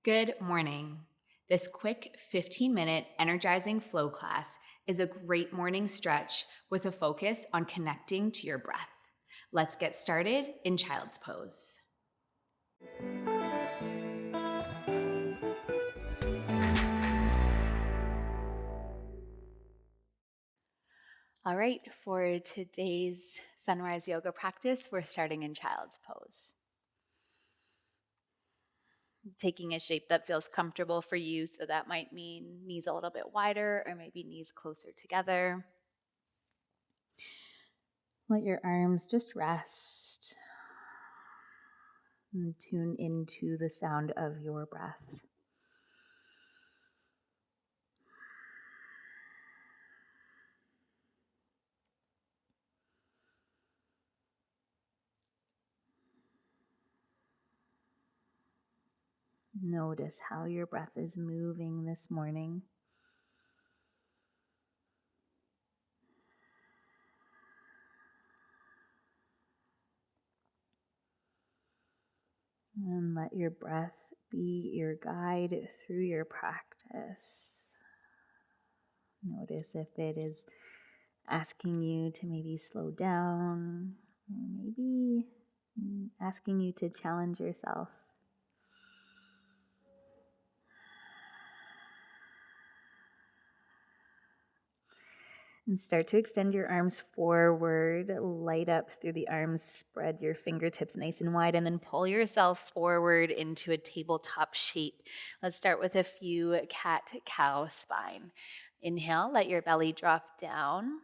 Good morning. This quick 15-minute energizing flow class is a great morning stretch with a focus on connecting to your breath. Let's get started in child's pose. All right, for today's sunrise yoga practice, we're starting in child's pose. Taking a shape that feels comfortable for you, so that might mean knees a little bit wider or maybe knees closer together. Let your arms just rest and tune into the sound of your breath. Notice how your breath is moving this morning. And let your breath be your guide through your practice. Notice if it is asking you to maybe slow down, or maybe asking you to challenge yourself. And start to extend your arms forward, light up through the arms, spread your fingertips nice and wide, and then pull yourself forward into a tabletop shape. Let's start with a few cat-cow spine. Inhale, let your belly drop down.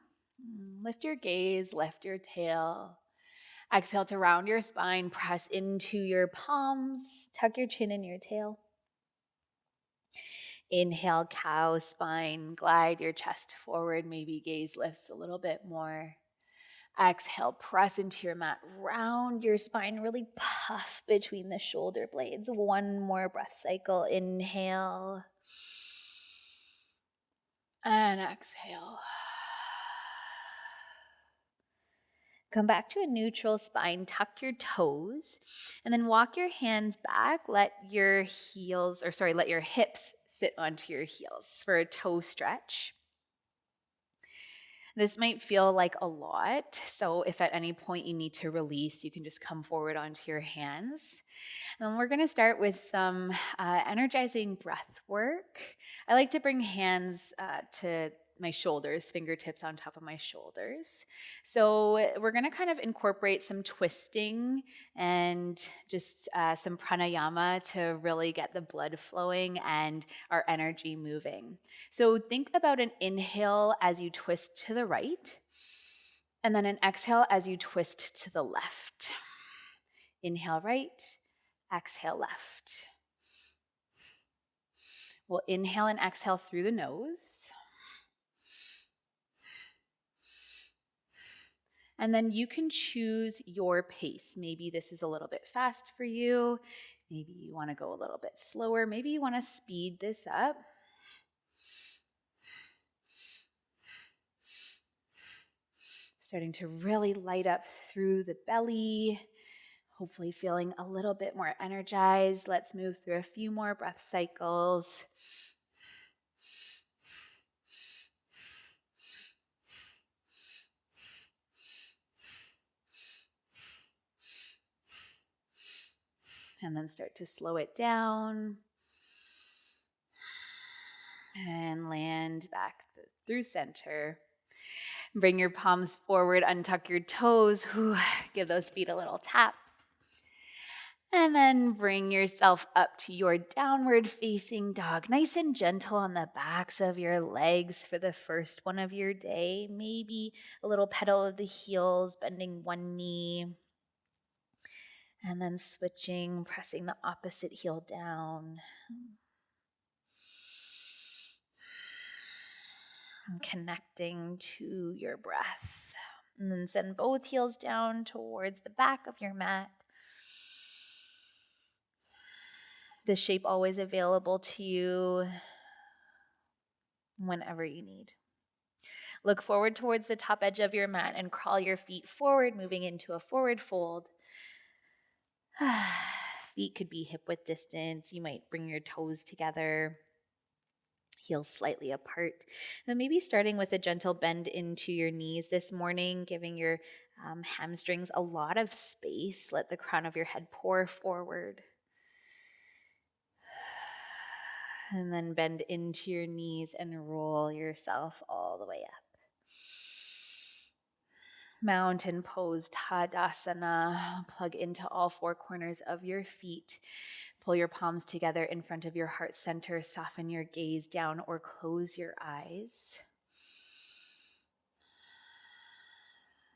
Lift your gaze, lift your tail. Exhale to round your spine, press into your palms, tuck your chin in your tail. Inhale, cow spine, glide your chest forward, maybe gaze lifts a little bit more. Exhale, press into your mat, round your spine, really puff between the shoulder blades. One more breath cycle. Inhale and exhale. Come back to a neutral spine, tuck your toes, and then walk your hands back. Let your hips sit onto your heels for a toe stretch. This might feel like a lot, so if at any point you need to release, you can just come forward onto your hands. And we're going to start with some energizing breath work. I like to bring hands to my shoulders, fingertips on top of my shoulders. So we're going to kind of incorporate some twisting and just some pranayama to really get the blood flowing and our energy moving. So think about an inhale as you twist to the right, and then an exhale as you twist to the left. Inhale right, exhale left. We'll inhale and exhale through the nose. And then you can choose your pace. Maybe this is a little bit fast for you. Maybe you want to go a little bit slower. Maybe you want to speed this up. Starting to really light up through the belly. Hopefully feeling a little bit more energized. Let's move through a few more breath cycles. And then start to slow it down. And land back through center. Bring your palms forward, untuck your toes. Give those feet a little tap. And then bring yourself up to your downward facing dog. Nice and gentle on the backs of your legs for the first one of your day. Maybe a little pedal of the heels, bending one knee. And then switching, pressing the opposite heel down. And connecting to your breath. And then send both heels down towards the back of your mat. This shape always available to you whenever you need. Look forward towards the top edge of your mat and crawl your feet forward, moving into a forward fold. Feet could be hip width distance. You might bring your toes together, heels slightly apart. And maybe starting with a gentle bend into your knees this morning, giving your hamstrings a lot of space. Let the crown of your head pour forward. And then bend into your knees and roll yourself all the way up. Mountain pose, Tadasana. Plug into all four corners of your feet. Pull your palms together in front of your heart center. Soften your gaze down or close your eyes.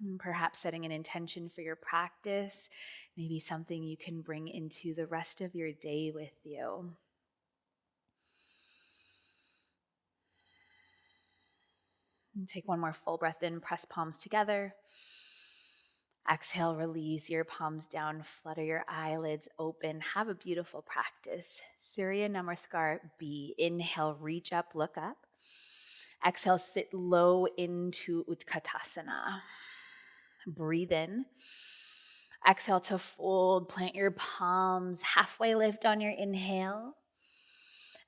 And perhaps setting an intention for your practice, maybe something you can bring into the rest of your day with you. And take one more full breath in, press palms together. Exhale, release your palms down, flutter your eyelids open. Have a beautiful practice. Surya Namaskar B. Inhale, reach up, look up. Exhale, sit low into Utkatasana. Breathe in. Exhale to fold, plant your palms, halfway lift on your inhale.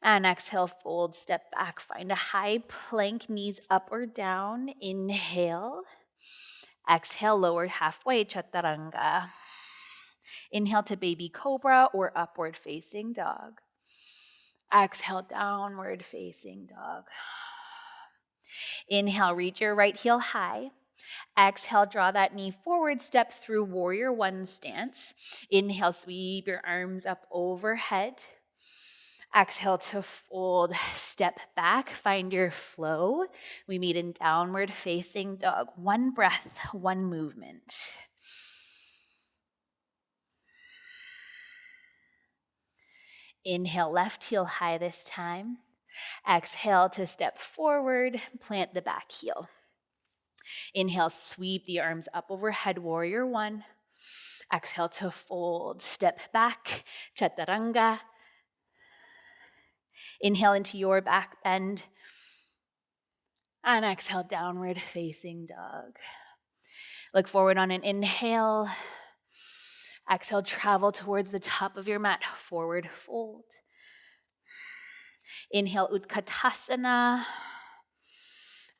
And exhale, fold, step back, find a high plank, knees up or down. Inhale. Exhale, lower halfway, chaturanga. Inhale to baby cobra or upward facing dog. Exhale, downward facing dog. Inhale, reach your right heel high. Exhale, draw that knee forward, step through warrior one stance. Inhale, sweep your arms up overhead. Exhale to fold, step back, find your flow. We meet in downward facing dog. One breath, one movement. Inhale, left heel high this time. Exhale to step forward, plant the back heel. Inhale, sweep the arms up overhead, warrior one. Exhale to fold, step back, chaturanga. Inhale into your back bend. And exhale, downward facing dog. Look forward on an inhale. Exhale, travel towards the top of your mat, forward fold. Inhale, Utkatasana.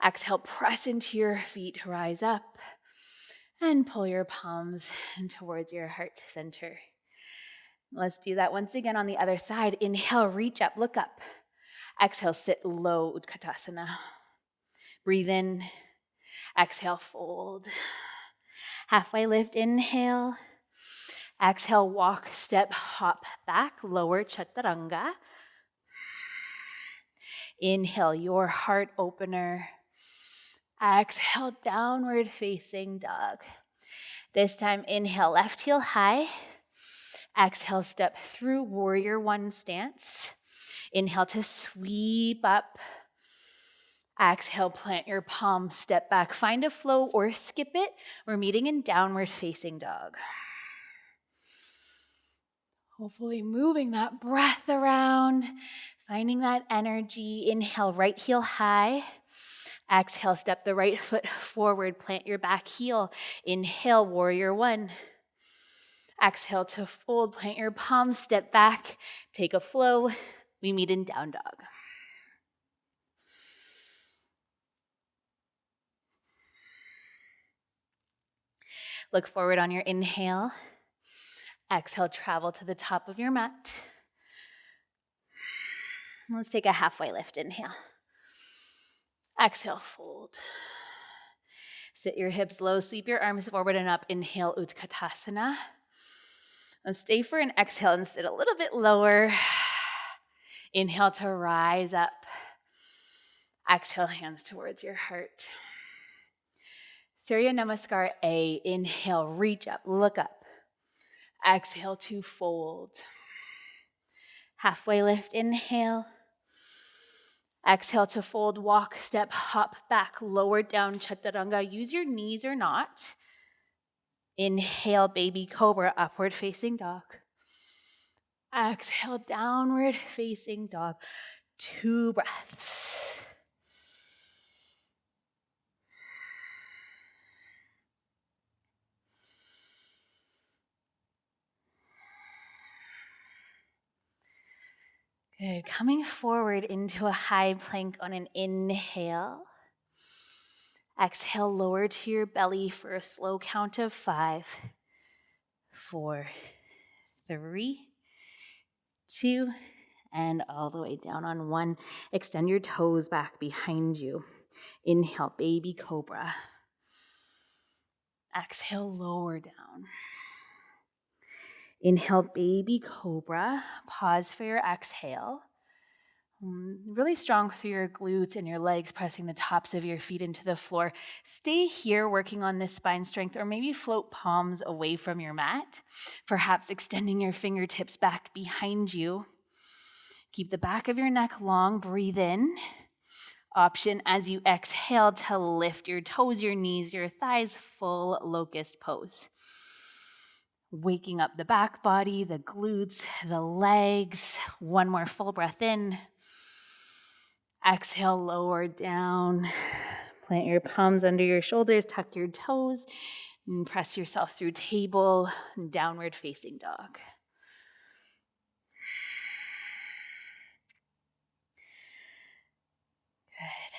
Exhale, press into your feet, rise up. And pull your palms towards your heart center. Let's do that once again on the other side. Inhale, reach up, look up. Exhale, sit low, Utkatasana. Breathe in. Exhale, fold. Halfway lift, inhale. Exhale, walk, step, hop back, lower chaturanga. Inhale, your heart opener. Exhale, downward facing dog. This time, inhale, left heel high. Exhale, step through warrior one stance. Inhale to sweep up. Exhale, plant your palms, step back, find a flow or skip it. We're meeting in downward facing dog. Hopefully moving that breath around, finding that energy. Inhale, right heel high. Exhale, step the right foot forward, plant your back heel. Inhale, warrior one. Exhale to fold, plant your palms, step back, take a flow. We meet in down dog. Look forward on your inhale. Exhale, travel to the top of your mat. Let's take a halfway lift, inhale. Exhale, fold. Sit your hips low, sweep your arms forward and up. Inhale, Utkatasana. And stay for an exhale and sit a little bit lower. Inhale to rise up. Exhale, hands towards your heart. Surya Namaskar A. Inhale, reach up, look up. Exhale to fold. Halfway lift, inhale. Exhale to fold, walk, step, hop back, lower down, chaturanga. Use your knees or not. Inhale, baby cobra, upward facing dog. Exhale, downward facing dog. 2 breaths. Good. Coming forward into a high plank on an inhale. Exhale, lower to your belly for a slow count of 5, 4, 3, 2, and all the way down on 1. Extend your toes back behind you. Inhale, baby cobra. Exhale, lower down. Inhale, baby cobra. Pause for your exhale. Really strong through your glutes and your legs, pressing the tops of your feet into the floor. Stay here working on this spine strength, or maybe float palms away from your mat, perhaps extending your fingertips back behind you. Keep the back of your neck long. Breathe in. Option as you exhale to lift your toes, your knees, your thighs, full locust pose. Waking up the back body, the glutes, the legs. One more full breath in. Exhale, lower down. Plant your palms under your shoulders, tuck your toes, and press yourself through table, downward facing dog. Good.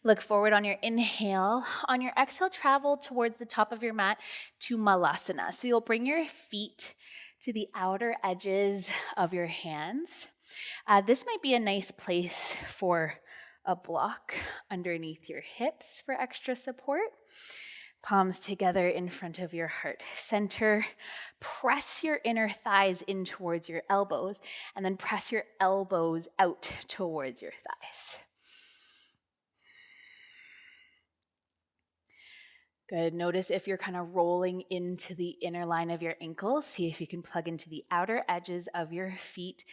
Look forward on your inhale. On your exhale, travel towards the top of your mat to Balasana. So you'll bring your feet to the outer edges of your hands. This might be a nice place for a block underneath your hips for extra support. Palms together in front of your heart center. Press your inner thighs in towards your elbows, and then press your elbows out towards your thighs. Good. Notice if you're kind of rolling into the inner line of your ankles. See if you can plug into the outer edges of your feet.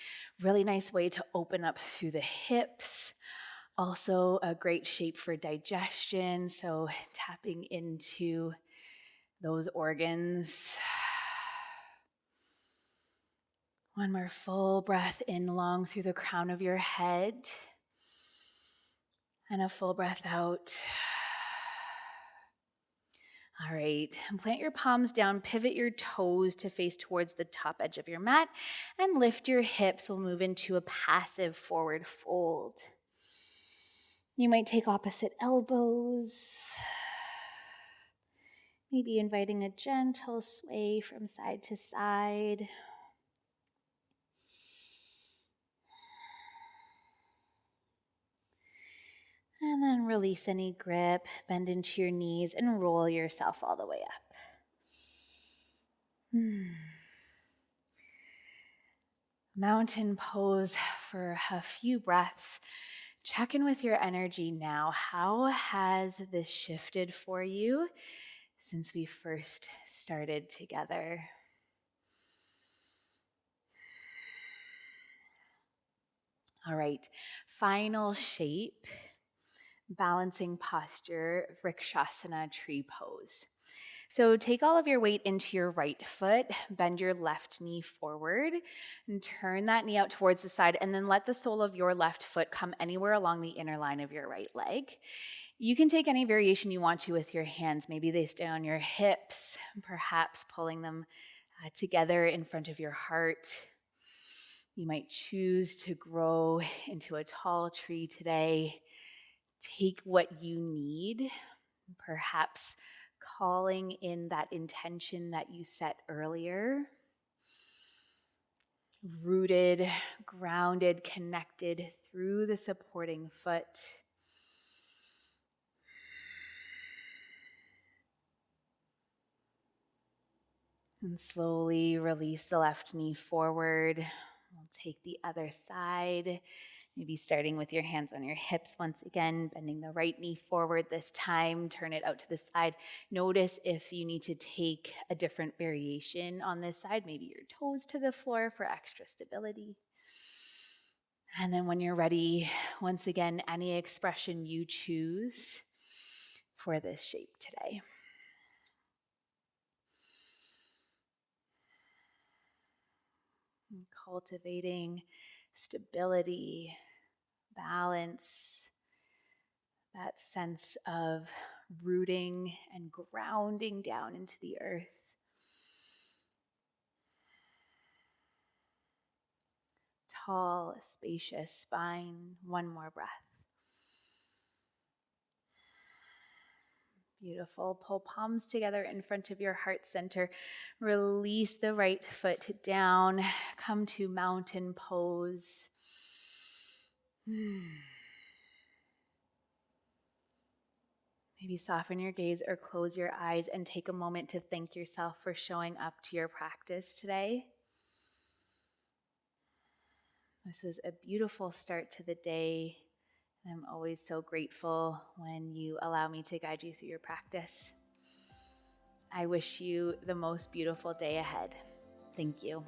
Really nice way to open up through the hips. Also a great shape for digestion. So tapping into those organs. One more full breath in long through the crown of your head. And a full breath out. All right, and plant your palms down, pivot your toes to face towards the top edge of your mat, and lift your hips. We'll move into a passive forward fold. You might take opposite elbows, maybe inviting a gentle sway from side to side. And then release any grip, bend into your knees, and roll yourself all the way up. Mountain pose for a few breaths. Check in with your energy now. How has this shifted for you since we first started together? All right, final shape, balancing posture, Rakshasana tree pose. So take all of your weight into your right foot, bend your left knee forward, and turn that knee out towards the side, and then let the sole of your left foot come anywhere along the inner line of your right leg. You can take any variation you want to with your hands. Maybe they stay on your hips, perhaps pulling them together in front of your heart. You might choose to grow into a tall tree today. Take what you need, perhaps calling in that intention that you set earlier. Rooted, grounded, connected through the supporting foot. And slowly release the left knee forward. We'll take the other side. Maybe starting with your hands on your hips once again, bending the right knee forward this time, turn it out to the side. Notice if you need to take a different variation on this side, maybe your toes to the floor for extra stability. And then when you're ready, once again, any expression you choose for this shape today. And cultivating stability, balance, that sense of rooting and grounding down into the earth. tall, spacious spine. One more breath. Beautiful. Pull palms together in front of your heart center. Release the right foot down. Come to mountain pose. Maybe soften your gaze or close your eyes and take a moment to thank yourself for showing up to your practice today. This was a beautiful start to the day. I'm always so grateful when you allow me to guide you through your practice. I wish you the most beautiful day ahead. Thank you.